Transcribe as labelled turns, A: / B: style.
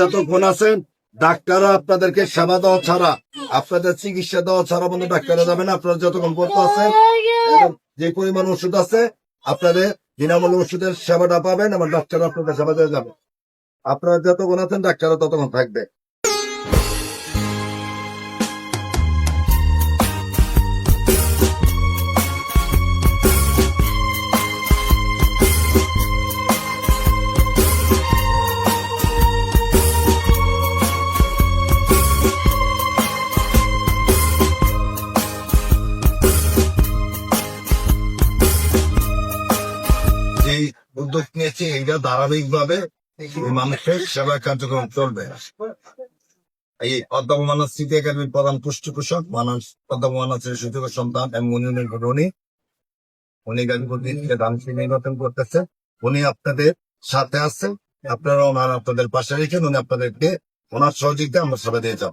A: যতক্ষণ আছেন ডাক্তাররা আপনাদেরকে সেবা দেওয়া ছাড়া, আপনাদের চিকিৎসা দেওয়া ছাড়া বন্ধু ডাক্তাররা যাবে না। আপনারা যতক্ষণ পর্যন্ত আছেন, যে পরিমাণ ওষুধ আছে আপনাদের বিনামূল্যে ওষুধের সেবাটা পাবেন, আমার ডাক্তাররা আপনাদের সেবা দিয়ে যাবে। আপনারা যতক্ষণ আছেন ডাক্তাররা ততক্ষণ থাকবে। যে উদ্যোগ নিয়েছি এটা ধারাবাহিক ভাবে মানুষের সেবা কার্যক্রম চলবে। এই অধ্যাপক মানস স্মৃতি একাডেমির প্রধান পৃষ্ঠপোষক মানস অধ্যাপক মানসের সুযোগ সন্তান এবং উনি গাজীপুর থেকে ধান নির্বাচন করতেছে। উনি আপনাদের সাথে আছেন, আপনারা ওনার আপনাদের পাশে রেখেন। উনি আপনাদেরকে ওনার সহযোগিতা আমরা সেবা দিয়ে যাও।